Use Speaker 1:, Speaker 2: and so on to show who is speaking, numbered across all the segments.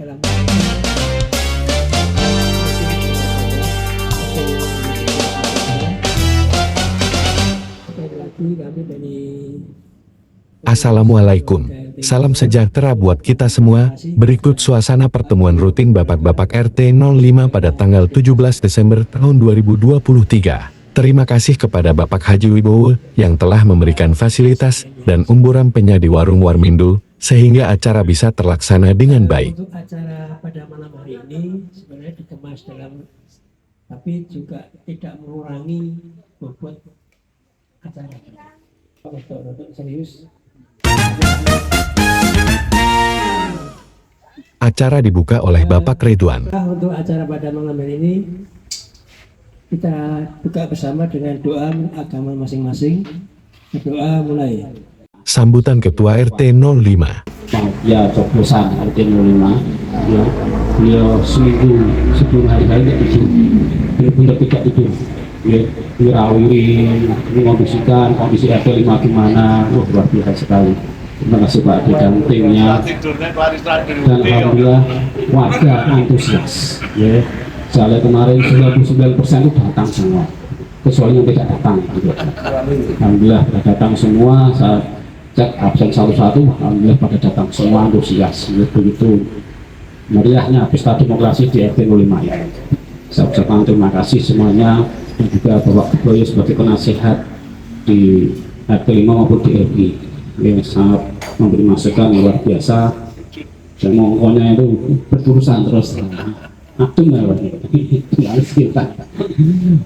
Speaker 1: dalam lagi kami dari
Speaker 2: Assalamualaikum. Salam sejahtera buat kita semua. Berikut suasana pertemuan rutin Bapak-Bapak RT 05 pada tanggal 17 Desember tahun 2023. Terima kasih kepada Bapak Haji Wibowo yang telah memberikan fasilitas dan umburan penya di warung Warmindo sehingga acara bisa terlaksana dengan baik.
Speaker 1: Untuk acara pada malam hari ini sebenarnya dikemas dalam, tapi juga tidak mengurangi bobot acara. Untuk serius.
Speaker 2: Acara dibuka oleh Bapak Ridwan.
Speaker 1: Untuk acara pada malam hari ini kita buka bersama dengan doa agama masing-masing. Doa mulai.
Speaker 2: Sambutan Ketua RT 05.
Speaker 3: Ya coblosan RT 05 ya, beliau seminggu sebelum hari-hari tidur, benar-benar tidak tidur ya, wirawiri mengondisikan kondisi RT 5 gimana. Luar biasa sekali. Terima kasih Pak Adi dan timnya, dan alhamdulillah warga antusias ya. Soalnya kemarin 99% itu datang semua, kecuali yang tidak datang gitu. Alhamdulillah pada datang semua. Saya cek absen satu-satu, alhamdulillah pada datang semua antusias. Begitu meriahnya pesta demokrasi di RT 05 ya. Saya ucapkan terima kasih semuanya, dan juga Bapak Ketua sebagai penasehat di RT 5 maupun di RI yang sangat memberi masukan luar biasa, dan ngomongnya itu berurusan terus aktum ya harus kita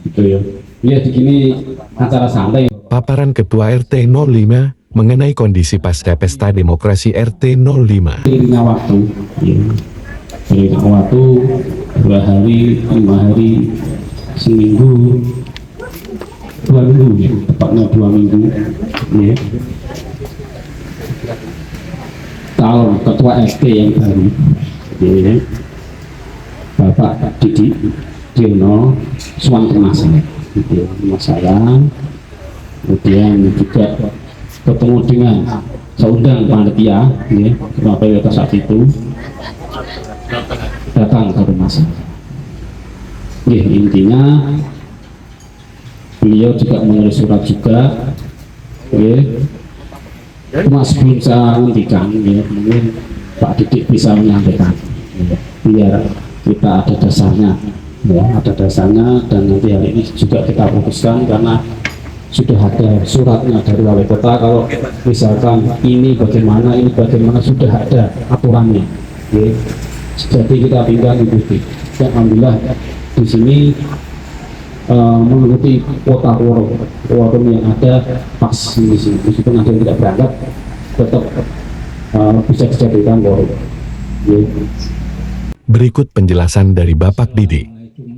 Speaker 3: gitu ya. Ya begini acara santai.
Speaker 2: Paparan Ketua RT 05 mengenai kondisi pasca pesta demokrasi RT 05.
Speaker 3: Berinya waktu, ya. Berinya waktu 2 hari, 5 hari, seminggu, 2 minggu, ya. Tepatnya 2 minggu. Ya. Calon ketua RT yang baru, ya. Bapak Didi Diono Suwantenasa, gitu. Masalah. Kemudian juga ketemu dengan seundang panitia ya, Surabaya saat itu datang ke rumah saya. Ya, intinya beliau juga menulis surat juga ya. Cuma sebelum saya menghentikan ya, mungkin Pak Didik bisa menyampaikan ya, biar kita ada dasarnya ya, ada dasarnya, dan nanti hari ini juga kita putuskan karena sudah ada suratnya dari wali kota. Kalau misalkan ini bagaimana sudah ada aturannya ya. Jadi kita tinggal mengikuti. Alhamdulillah di sini mengikuti kuota quorum yang ada pas di sini. Meskipun ada yang tidak berangkat, tetap bisa dijadikan quorum ya.
Speaker 2: Berikut penjelasan dari Bapak Didi.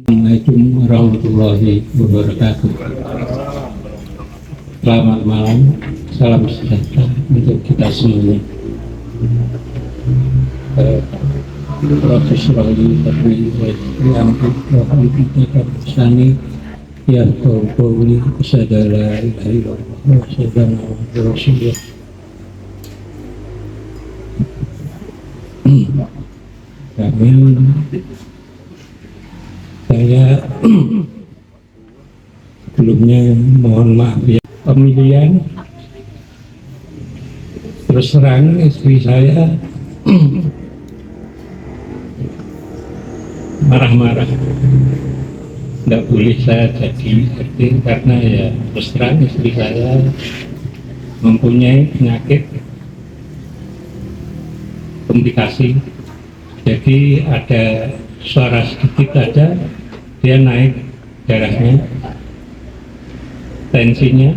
Speaker 4: Assalamualaikum warahmatullahi wabarakatuh. Selamat malam, salam sejahtera untuk kita semuanya. Profesor Ali yang kita bersani yang kau sadara ilahi wa sadana wa rasulullah. Amin. Saya sebelumnya mohon maaf ya, pemilihan terus terang istri saya marah-marah, nggak boleh saya jadi RT karena ya terus terang istri saya mempunyai penyakit komplikasi. Jadi ada suara sedikit aja dia naik darahnya, tensinya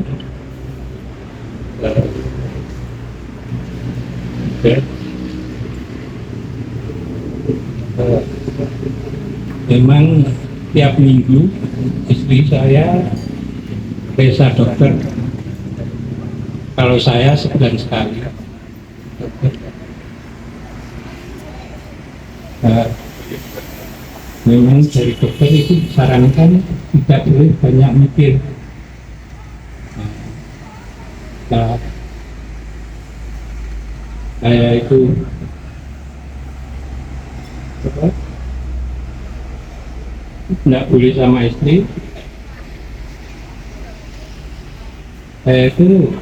Speaker 4: memang tiap minggu istri saya periksa dokter, kalau saya sebulan sekali. Memang dari dokter itu disarankan tidak boleh banyak mikir. Saya itu nggak boleh sama istri. Saya itu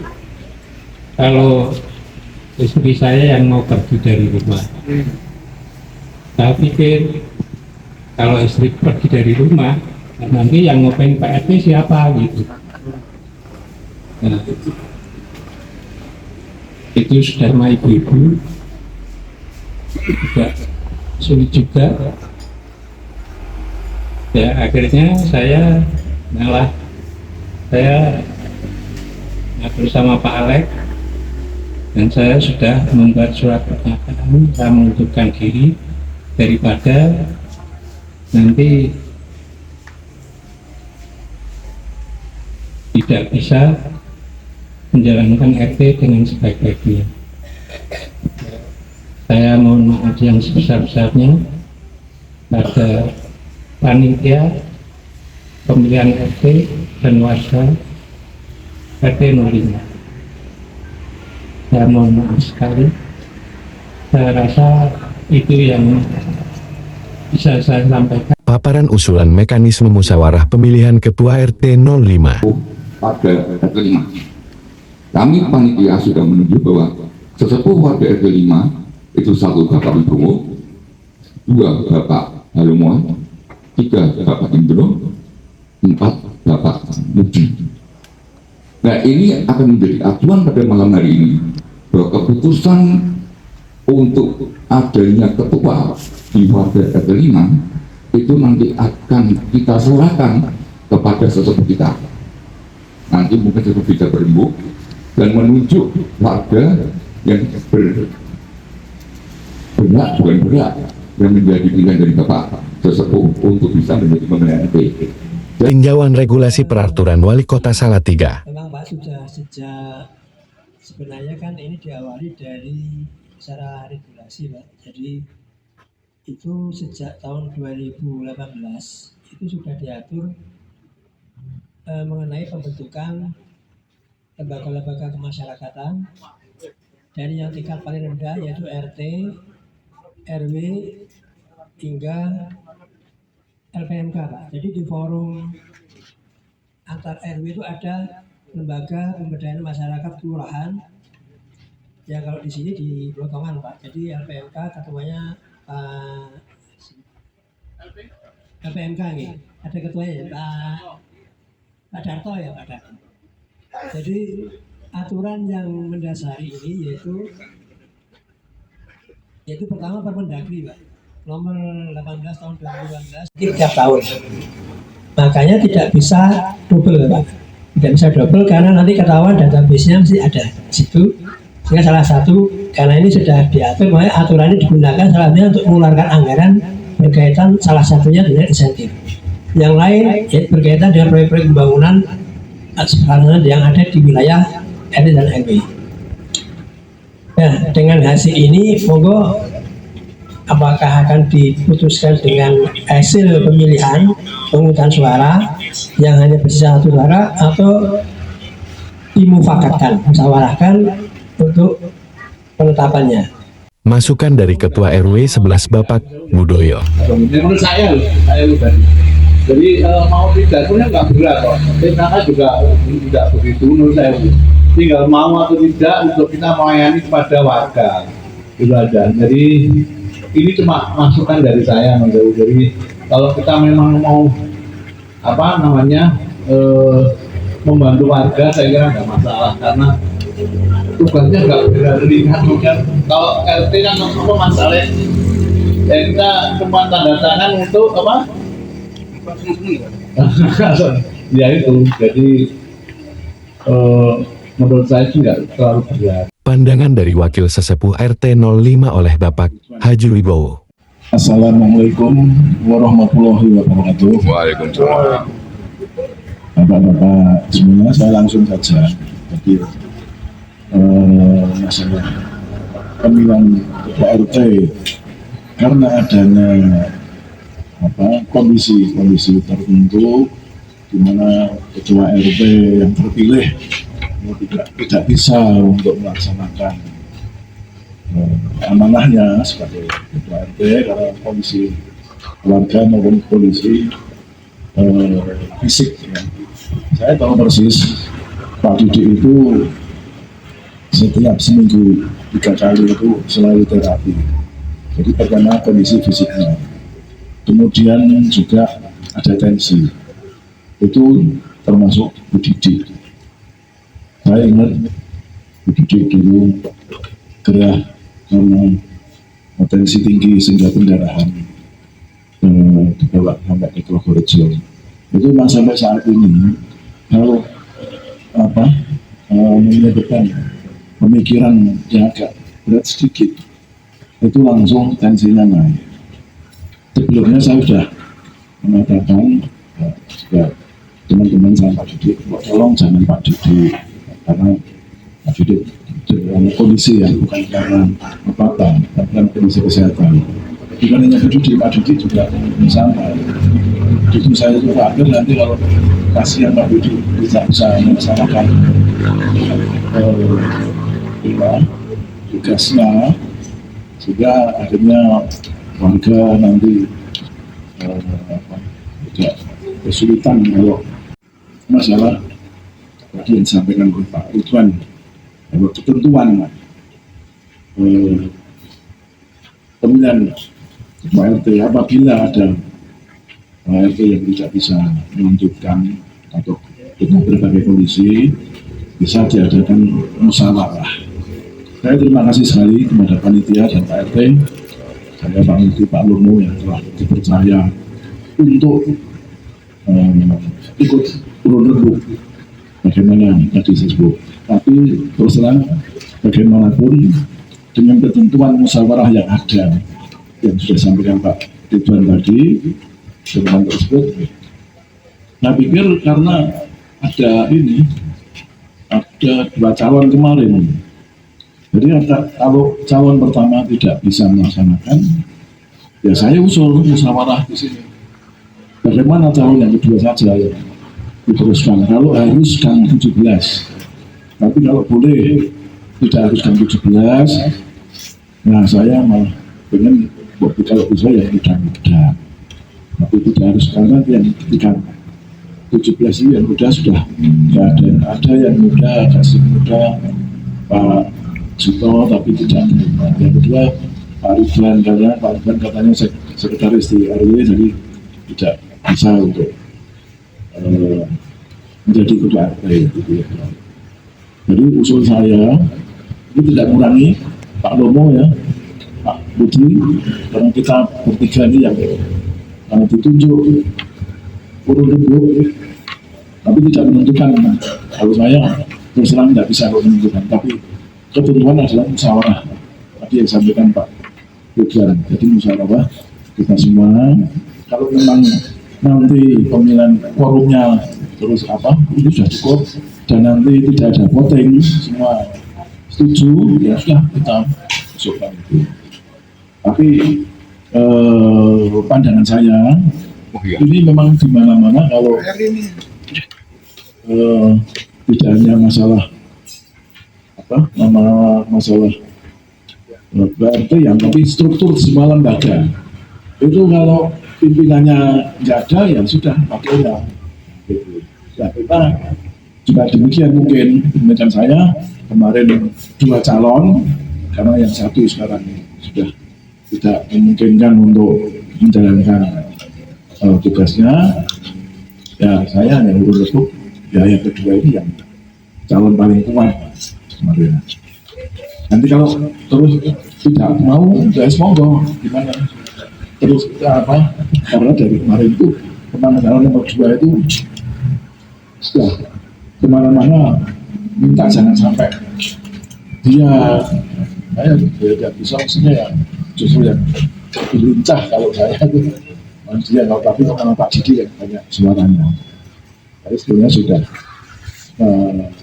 Speaker 4: kalau istri saya yang mau pergi dari rumah, saya pikir kalau istri pergi dari rumah, nanti yang ngopeng Pak RT siapa gitu. Nah, itu sudah sama ibu-ibu juga sulit juga. Ya akhirnya saya ngatur sama Pak Alek, dan saya sudah membuat surat pernyataan saya mengundurkan diri daripada nanti tidak bisa menjalankan RT dengan sebaik-baiknya. Saya mohon maaf yang sebesar-besarnya pada panitia pemilihan RT dan warga RT 05. Saya mohon maaf sekali. Saya rasa itu yang bisa saya sampaikan.
Speaker 2: Paparan usulan mekanisme musyawarah pemilihan ketua RT 05.
Speaker 5: Warga RT 5. Kami panitia sudah menunjuk bahwa sesepuh warga RT 5 itu 1 Bapak Wibowo, 2 Bapak Halomoan, 3 Bapak Indro, 4 Bapak Mudi. Nah, ini akan menjadi acuan pada malam hari ini bahwa keputusan untuk adanya ketua di warga RT 5 itu nanti akan kita serahkan kepada sesepuh kita. Nanti mungkin sesepuh kita berembuk dan menunjuk warga yang berhak yang menjadi pilihan dari Bapak sesepuh untuk bisa menjadi pemilihan RT.
Speaker 2: Tinjauan regulasi peraturan Wali Kota Salatiga.
Speaker 1: Memang Pak sudah sejak sebenarnya kan ini diawali dari secara regulasi Pak. Jadi itu sejak tahun 2018 itu sudah diatur mengenai pembentukan lembaga-lembaga kemasyarakatan dari yang tingkat paling rendah yaitu RT, RW hingga LPMK Pak. Jadi di forum antar RW itu ada lembaga pemberdayaan masyarakat kelurahan. Ya kalau di sini di Blotongan Pak. Jadi LPMK ketuanya LPMK nih. Ada ketuanya ya Pak Darto ya Pak Darto. Jadi aturan yang mendasari ini yaitu pertama Permendagri Pak. Nomor 18 tahun 2018 tiap tahun. Makanya tidak bisa double Pak. Tidak bisa double karena nanti ketahuan database-nya mesti ada di situ. Sehingga salah satu karena ini sudah diatur, makanya aturan ini digunakan salah satunya untuk mengeluarkan anggaran berkaitan salah satunya dengan insentif. Yang lain yaitu berkaitan dengan proyek-proyek pembangunan yang ada di wilayah RT dan RW. Nah, dengan hasil ini monggo apakah akan diputuskan dengan hasil pemilihan pemungutan suara yang hanya bersisa 1 suara atau dimufakatkan, musyawarahkan untuk penetapannya.
Speaker 2: Masukan dari Ketua RW 11 Bapak Mudoyo.
Speaker 6: Menurut saya tadi. Jadi mau tidak punya nggak berat kok. Karena juga tidak begitu menurut saya. Tinggal mau atau tidak untuk kita melayani kepada warga. Itu aja. Jadi ini cuma masukan dari saya menurut. Jadi kalau kita memang mau membantu warga, saya kira nggak masalah karena tugasnya nggak ringan. Kalau RT kan apa masalah? Kita cuma tanda tangan untuk apa? Ya itu. Jadi menurut saya sih nggak terlalu berat.
Speaker 2: Pandangan dari Wakil Sesepuh RT 05 oleh Bapak Haji Wibowo.
Speaker 7: Assalamualaikum warahmatullahi wabarakatuh.
Speaker 5: Waalaikumsalam.
Speaker 7: Bapak-bapak semuanya, saya langsung saja. Jadi masalah pemilihan ketua RT karena adanya kondisi tertentu di mana ketua RT yang terpilih tidak bisa untuk melaksanakan amanahnya sebagai ketua RT karena kondisi keluarga maupun kondisi fisik ya. Saya tahu persis Pak Didi itu setiap seminggu 3 kali itu selalu terapi. Jadi pertama kondisi fisiknya, kemudian juga ada tensi, itu termasuk Bu Didi. Saya ingat Bu Didi dulu gerah karena tensi tinggi sehingga pendarahan dibawa sampai ke Purworejo. Itu memang sampai saat ini kalau menyebabkan pemikiran yang agak berat sedikit itu langsung tensinya naik. Sebelumnya saya sudah mengatakan juga teman-teman sama Pak Didi, tolong jangan Pak Didi karena Pak Didi dalam kondisi yang bukan karena apa-apa, dalam kondisi kesehatan. Bukan hanya Pak Didi juga sama. Itu saya juga akhir nanti kalau kasihan Pak Didi bisa melaksanakan tugasnya, sehingga akhirnya warga nanti tidak kesulitan kalau masalah tadi yang disampaikan oleh Pak Ridwan, kalau ketentuan pemilihan ketua RT apabila ada RT yang tidak bisa melanjutkan atau dengan berbagai kondisi bisa diadakan musyawarah. Saya terima kasih sekali kepada panitia dan Pak RT, saya Pak Menteri Pak Lomo yang telah dipercaya untuk ikut turun rembuk bagaimana tadi saya sebut. Tapi terus terang bagaimanapun dengan ketentuan musyawarah yang ada yang sudah disampaikan Pak Ridwan tadi dengan tersebut, saya pikir karena ada 2 calon kemarin. Jadi kalau calon pertama tidak bisa melaksanakan, ya saya usul musyawarah di sini. Bagaimana calon yang kedua saja ya diteruskan. Kalau harus gang 17, tapi kalau boleh tidak harus gang 17, nah saya malah pengen kalau bisa ya mudah-mudah. Tapi tidak harus karena yang ketika 17 ini yang muda sudah tidak ada yang muda, kasih muda Pak Suto tapi tidak menerima. Yang kedua Pak Ridwan katanya sekretaris di RW jadi tidak bisa untuk menjadi ketua RT gitu ya. Jadi usul saya itu tidak mengurangi Pak Lomo ya, Pak Budi, karena kita bertiga ini yang ditunjuk urut rembuk, tapi tidak menentukan. Kalau saya terus terang tidak bisa menentukan, tapi ketentuan adalah musyawarah. Tadi yang disampaikan Pak Ridwan, jadi musyawarah kita semua. Kalau memang nanti pemilihan forumnya terus itu sudah cukup dan nanti tidak ada voting, semua setuju, ya sudah kita usulkan itu. Tapi pandangan saya ini memang di mana-mana kalau tidak hanya masalah masalah berarti yang tapi struktur semua lembaga itu kalau pimpinannya nggak ada ya sudah pakainya gitu. Ya, kita juga demikian mungkin pemikiran saya kemarin 2 calon karena yang satu sekarang sudah tidak memungkinkan untuk menjalankan tugasnya, ya saya yang urut rembuk, ya yang kedua ini yang calon paling kuat kemarin. Nanti kalau terus tidak mau, ya monggo gimana? Terus karena dari kemarin itu teman calon nomor 2 itu sudah kemana-mana minta jangan sampai dia tidak bisa, maksudnya ya justru yang lincah kalau saya itu dia kalau tapi kalau Pak Didi yang banyak suaranya. Tapi sebetulnya sudah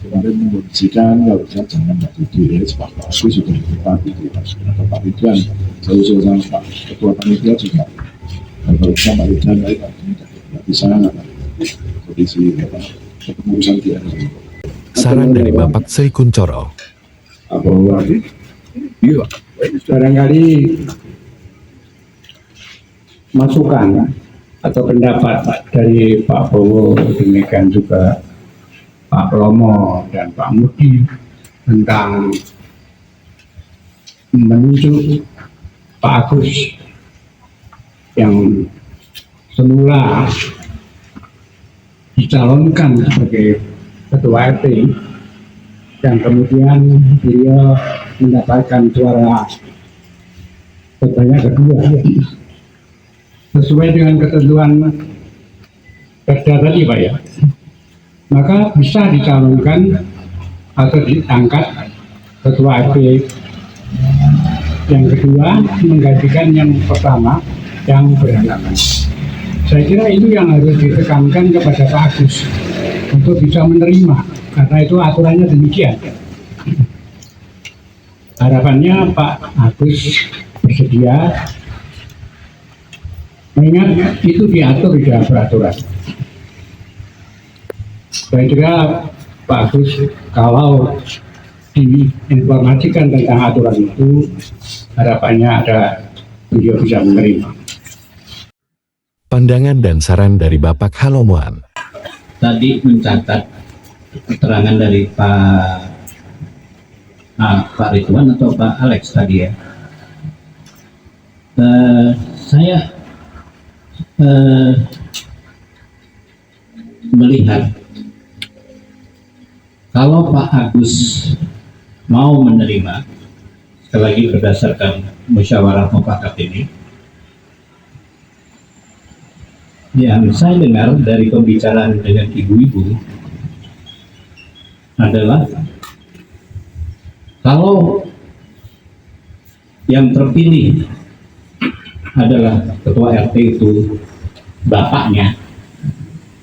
Speaker 7: kemarin membersihkan kalau saya jangan Pak Didi ya sebab aku sudah Pak Didi sudah Pak Ridwan saya usul sama Pak Ketua Panitia juga kalau bisa Pak Ridwan tidak bisa kondisi kepengurusan dia.
Speaker 2: Saran dari Bapak Sri Kuncoro.
Speaker 7: Apa lagi? Iya.
Speaker 3: barangkali masukan atau pendapat dari Pak Bowo, demikian juga Pak Romo dan Pak Mudi tentang menunjuk Pak Agus yang semula dicalonkan sebagai ketua RT dan kemudian beliau mendapatkan suara sebanyak kedua sesuai dengan ketentuan perda tadi Pak ya, maka bisa dicalonkan atau diangkat ketua RT yang kedua menggantikan yang pertama yang berhalangan. Saya kira itu yang harus ditekankan kepada Pak Agus untuk bisa menerima, karena itu aturannya demikian. Harapannya Pak Agus bersedia, mengingat itu diatur di dalam peraturan. Saya kira Pak Agus kalau diinformasikan tentang aturan itu, harapannya ada beliau bisa menerima.
Speaker 2: Pandangan dan saran dari Bapak Halomuan.
Speaker 3: Tadi mencatat keterangan dari Pak Ridwan atau Pak Alex tadi ya. Saya melihat kalau Pak Agus mau menerima, sekali lagi berdasarkan musyawarah mufakat ini, yang saya dengar dari pembicaraan dengan ibu-ibu adalah kalau yang terpilih adalah ketua RT itu bapaknya,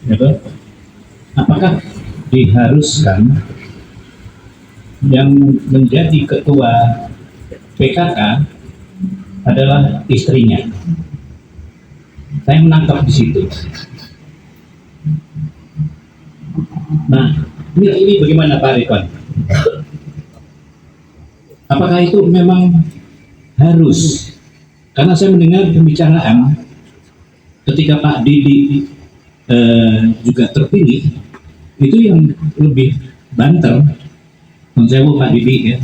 Speaker 3: gitu, apakah diharuskan yang menjadi ketua PKK adalah istrinya? Saya menangkap di situ. Nah, ini bagaimana Pak Ridwan? Apakah itu memang harus? Karena saya mendengar pembicaraan ketika Pak Didi juga terpilih, itu yang lebih banter. Saya Pak Didi ya.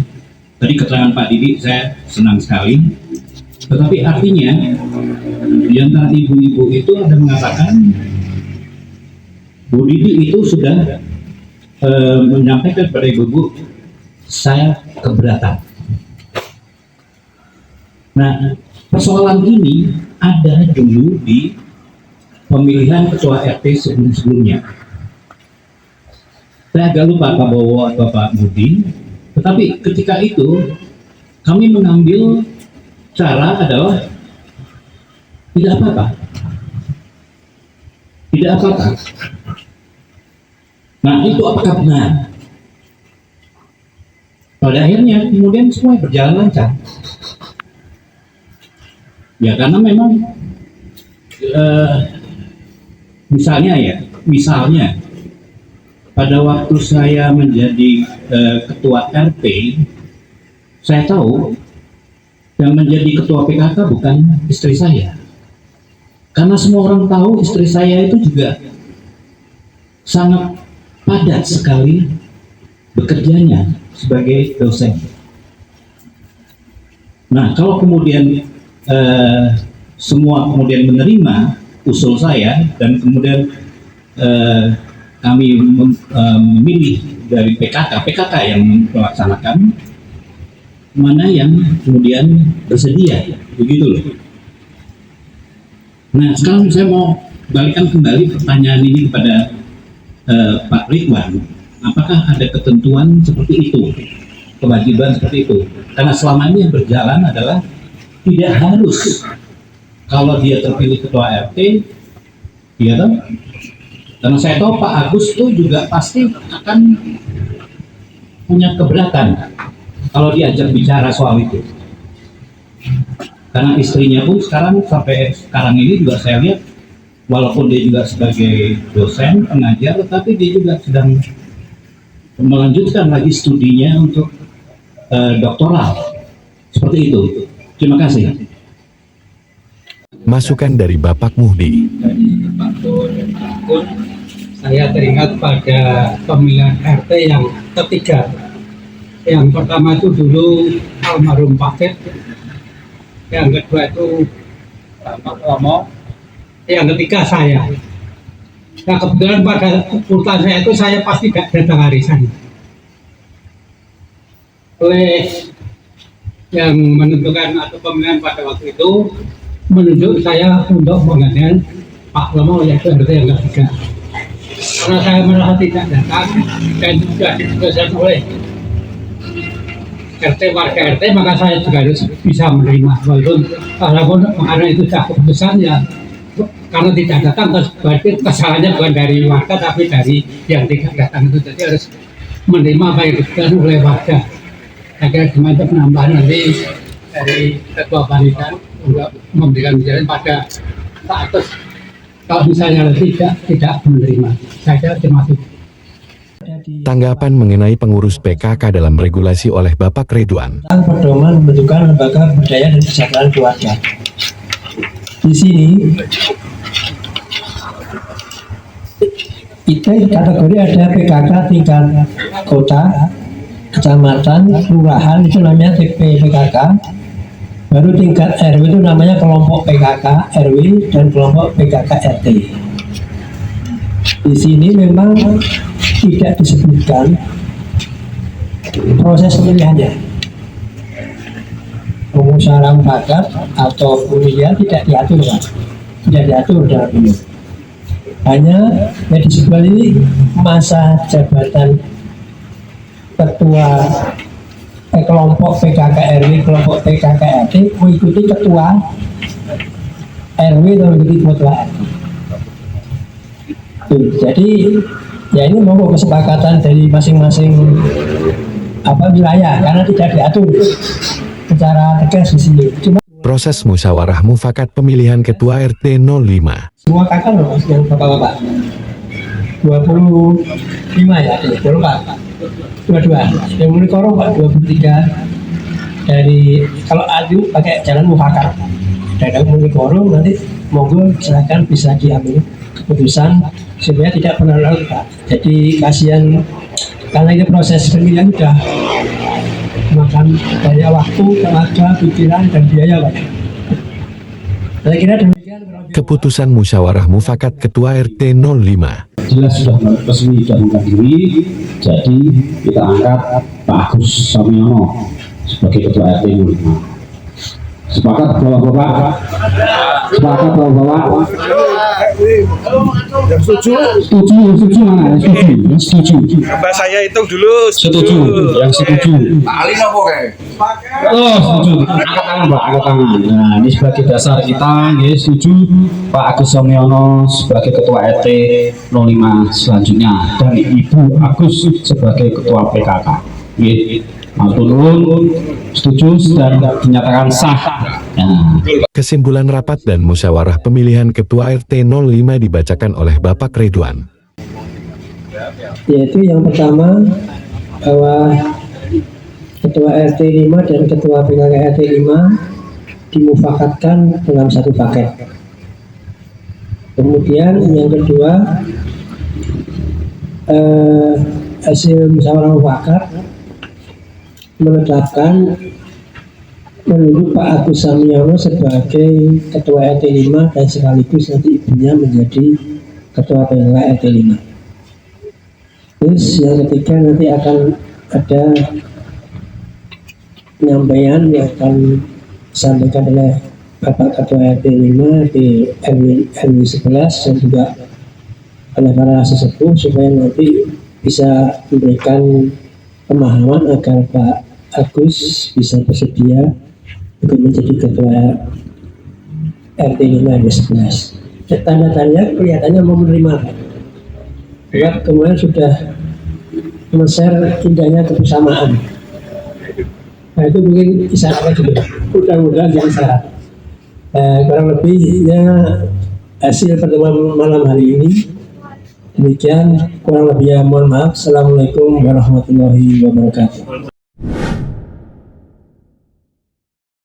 Speaker 3: Tadi keterangan Pak Didi saya senang sekali. Tetapi artinya di antara ibu-ibu itu ada mengatakan Bu Didi itu sudah menyampaikan kepada ibu-ibu, saya keberatan. Nah, persoalan ini ada dulu di pemilihan ketua RT sebelum-sebelumnya. Saya agak lupa Pak Bowo atau Pak Mudi, tetapi ketika itu kami mengambil cara adalah tidak apa-apa. Tidak apa-apa. Nah, itu apakah benar? Pada akhirnya kemudian semua berjalan lancar. Ya karena memang misalnya pada waktu saya menjadi ketua RT, saya tahu yang menjadi ketua PKK bukan istri saya. Karena semua orang tahu istri saya itu juga sangat padat sekali bekerjanya sebagai dosen. Nah, kalau kemudian semua kemudian menerima usul saya dan kemudian kami memilih dari PKK yang melaksanakan, mana yang kemudian bersedia, begitu loh. Nah, sekarang saya mau balikan kembali pertanyaan ini kepada Pak Ridwan. Apakah ada ketentuan seperti itu, kewajiban seperti itu? Karena selama ini yang berjalan adalah tidak harus kalau dia terpilih ketua RT, ya kan? Karena saya tahu Pak Agus itu juga pasti akan punya keberatan kalau diajak bicara soal itu. Karena istrinya pun sampai sekarang ini juga saya lihat, walaupun dia juga sebagai dosen, pengajar, tetapi dia juga sedang melanjutkan lagi studinya untuk doktoral Seperti itu. Terima kasih.
Speaker 2: Masukan dari Bapak Muhdi.
Speaker 8: Saya teringat pada pemilihan RT yang ketiga. Yang pertama itu dulu almarhum Paket, yang kedua itu Pak Romo, yang ketiga saya. Nah kebetulan pada urutan saya itu saya pasti tidak datang arisan. Oleh yang menentukan atau pemilihan pada waktu itu menunjuk saya untuk menggantikan Pak Romo yaitu RT yang ketiga. Karena saya merasa tidak datang dan sudah diputuskan oleh RT warga RT, maka saya juga harus bisa menerima walaupun karena itu sudah keputusan ya, karena tidak datang berarti kesalahannya bukan dari warga tapi dari yang tidak datang itu, jadi harus menerima apa yang diputuskan oleh warga. Saya kira itu penambahan nanti dari ketua panitia untuk memberikan jalan pada Pak Agus kalau misalnya tidak menerima. Saya terima kasih.
Speaker 2: Tanggapan mengenai pengurus PKK dalam regulasi oleh Bapak Ridwan.
Speaker 1: Tentang pedoman pembentukan lembaga budaya dan kesejahteraan keluarga. Di sini itu kategori ada PKK tingkat kota, kecamatan, kelurahan itu namanya PKK. Baru tingkat RW itu namanya kelompok PKK RW dan kelompok PKK RT. Di sini memang tidak disebutkan proses pemilihannya. Pemusyawarah mufakat atau pemilihan tidak diatur, Pak. Tidak diatur dalam ini. Hanya yang disebut ini masa jabatan ketua kelompok PKK RW, kelompok PKK RT mengikuti ketua RW atau mengikuti ketua RT. Jadi ya ini mau kesepakatan dari masing-masing wilayah karena tidak diatur secara tegas di sini. Cuma
Speaker 2: Proses musyawarah mufakat pemilihan ketua RT 05.
Speaker 1: semua kakak loh Mas, yang bapak-bapak 25 ya, 22 yang mulai korong Pak 23 dari kalau adu pakai jalan mufakat dan mulai korong nanti monggo silakan bisa diambil keputusan supaya tidak pernah lalu Pak. Jadi kasihan karena ini proses pemilihan sudah makan banyak waktu, tenaga, pikiran dan biaya Pak. Saya kira demikian.
Speaker 2: Keputusan musyawarah mufakat ketua RT 05.
Speaker 3: Jelas sudah resmi mengundurkan diri, jadi kita angkat Pak Agus Samiono sebagai ketua RT 05. Sepakat bapak-bapak? Sepakat bapak-bapak?
Speaker 7: Yang setuju?
Speaker 3: Setuju mana? Setuju.
Speaker 9: Mbak saya hitung dulu.
Speaker 3: Setuju. Yang setuju.
Speaker 5: Ali nopo kayak?
Speaker 3: Oh, setuju. Angkat tangan, Pak. Angkat tangan. Nah, ini sebagai dasar kita, ya, setuju Pak Agus Samiono sebagai ketua RT 05 selanjutnya dan Ibu Agus sebagai ketua PKK. Ya. Maturun, setuju dan dinyatakan sah. Nah.
Speaker 2: Kesimpulan rapat dan musyawarah pemilihan ketua RT 05 dibacakan oleh Bapak Ridwan.
Speaker 1: Yaitu yang pertama bahwa ketua RT 5 dan ketua PKK RT 5 dimufakatkan dalam satu paket. Kemudian yang kedua hasil musyawarah mufakat menetapkan menunjuk Pak Agus Samiono sebagai ketua RT 5 dan sekaligus nanti ibunya menjadi ketua PKK RT 5. Terus yang ketiga nanti akan ada penyampaian yang akan disampaikan oleh Bapak Ketua RT 5 di RW 11 dan juga oleh para sesepuh supaya nanti bisa memberikan pemahaman agar Pak Agus bisa bersedia untuk menjadi ketua RT 5 RW 11. Tanda-tandanya kelihatannya mau menerima. Ya, kemudian sudah men-share indahnya kebersamaan. Nah itu mungkin isyaratnya dulu. Mudah-mudahan jadi syarat. Kurang lebihnya hasil pertemuan malam hari ini. Demikian kurang lebihnya mohon maaf. Assalamualaikum warahmatullahi wabarakatuh.